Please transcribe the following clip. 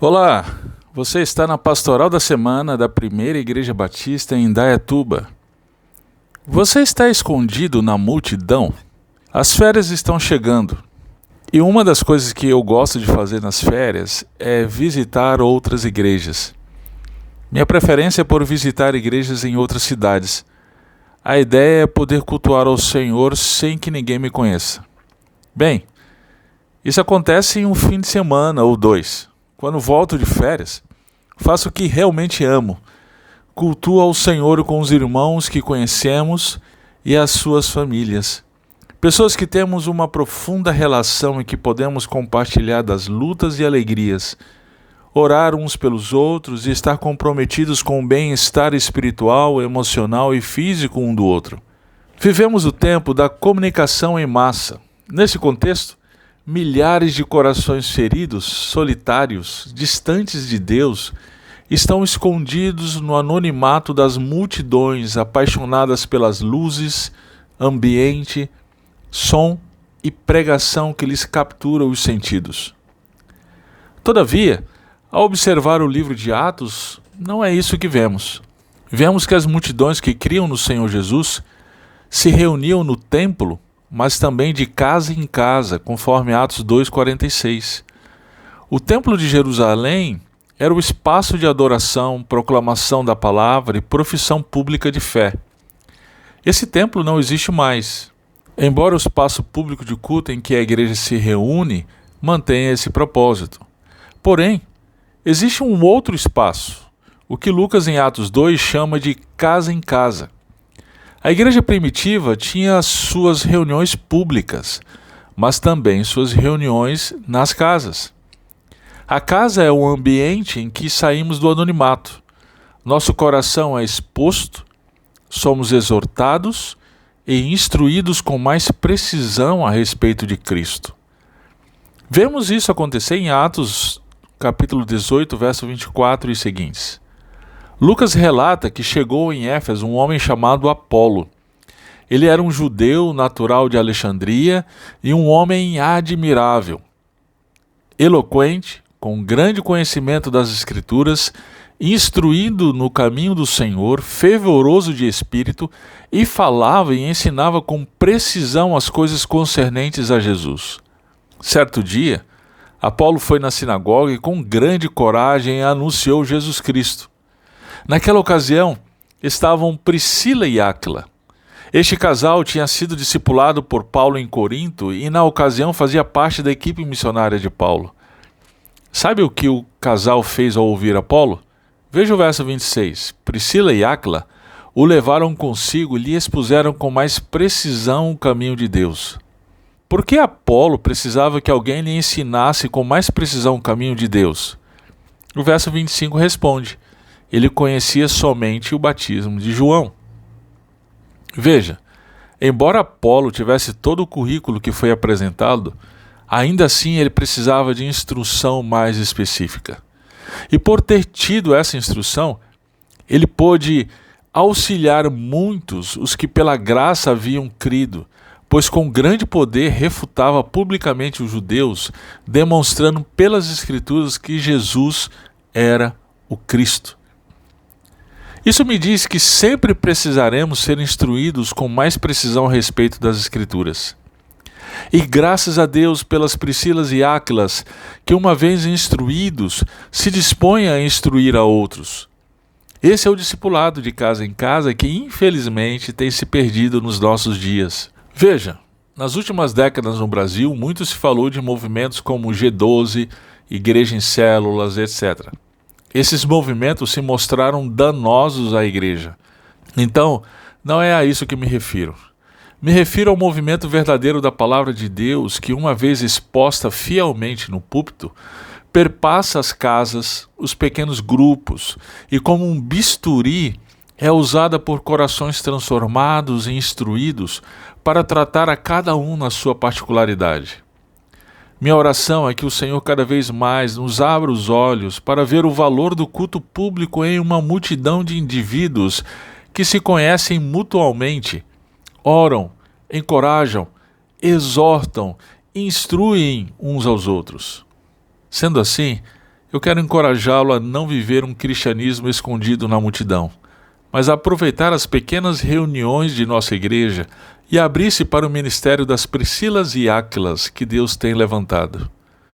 Olá, você está na Pastoral da Semana da Primeira Igreja Batista em Indaiatuba. Você está escondido na multidão? As férias estão chegando e uma das coisas que eu gosto de fazer nas férias é visitar outras igrejas. Minha preferência é por visitar igrejas em outras cidades. A ideia é poder cultuar ao Senhor sem que ninguém me conheça. Bem, isso acontece em um fim de semana ou dois. Quando volto de férias, faço o que realmente amo. Cultuo ao Senhor com os irmãos que conhecemos e as suas famílias. Pessoas que temos uma profunda relação e que podemos compartilhar das lutas e alegrias, orar uns pelos outros e estar comprometidos com o bem-estar espiritual, emocional e físico um do outro. Vivemos o tempo da comunicação em massa. Nesse contexto, milhares de corações feridos, solitários, distantes de Deus, estão escondidos no anonimato das multidões apaixonadas pelas luzes, ambiente, som e pregação que lhes captura os sentidos. Todavia, ao observar o livro de Atos, não é isso que vemos. Vemos que as multidões que criam no Senhor Jesus se reuniam no templo, mas também de casa em casa, conforme Atos 2,46. O Templo de Jerusalém era o espaço de adoração, proclamação da palavra e profissão pública de fé. Esse templo não existe mais, embora o espaço público de culto em que a igreja se reúne mantenha esse propósito. Porém, existe um outro espaço, o que Lucas em Atos 2 chama de casa em casa. A igreja primitiva tinha suas reuniões públicas, mas também suas reuniões nas casas. A casa é o ambiente em que saímos do anonimato. Nosso coração é exposto, somos exortados e instruídos com mais precisão a respeito de Cristo. Vemos isso acontecer em Atos, capítulo 18, verso 24 e seguintes. Lucas relata que chegou em Éfeso um homem chamado Apolo. Ele era um judeu natural de Alexandria e um homem admirável, eloquente, com grande conhecimento das Escrituras, instruído no caminho do Senhor, fervoroso de espírito, e falava e ensinava com precisão as coisas concernentes a Jesus. Certo dia, Apolo foi na sinagoga e com grande coragem anunciou Jesus Cristo. Naquela ocasião, estavam Priscila e Áquila. Este casal tinha sido discipulado por Paulo em Corinto e, na ocasião, fazia parte da equipe missionária de Paulo. Sabe o que o casal fez ao ouvir Apolo? Veja o verso 26. Priscila e Áquila o levaram consigo e lhe expuseram com mais precisão o caminho de Deus. Por que Apolo precisava que alguém lhe ensinasse com mais precisão o caminho de Deus? O verso 25 responde: ele conhecia somente o batismo de João. Veja, embora Apolo tivesse todo o currículo que foi apresentado, ainda assim ele precisava de instrução mais específica. E por ter tido essa instrução, ele pôde auxiliar muitos os que pela graça haviam crido, pois com grande poder refutava publicamente os judeus, demonstrando pelas Escrituras que Jesus era o Cristo. Isso me diz que sempre precisaremos ser instruídos com mais precisão a respeito das Escrituras. E graças a Deus pelas Priscilas e Áquilas, que uma vez instruídos, se dispõem a instruir a outros. Esse é o discipulado de casa em casa que infelizmente tem se perdido nos nossos dias. Veja, nas últimas décadas no Brasil, muito se falou de movimentos como G12, Igreja em Células, etc. Esses movimentos se mostraram danosos à igreja. Então, não é a isso que me refiro. Me refiro ao movimento verdadeiro da Palavra de Deus que, uma vez exposta fielmente no púlpito, perpassa as casas, os pequenos grupos e, como um bisturi, é usada por corações transformados e instruídos para tratar a cada um na sua particularidade. Minha oração é que o Senhor cada vez mais nos abra os olhos para ver o valor do culto público em uma multidão de indivíduos que se conhecem mutualmente, oram, encorajam, exortam, instruem uns aos outros. Sendo assim, Eu quero encorajá-lo a não viver um cristianismo escondido na multidão, mas a aproveitar as pequenas reuniões de nossa igreja e abrir-se para o ministério das Priscilas e Áquilas que Deus tem levantado.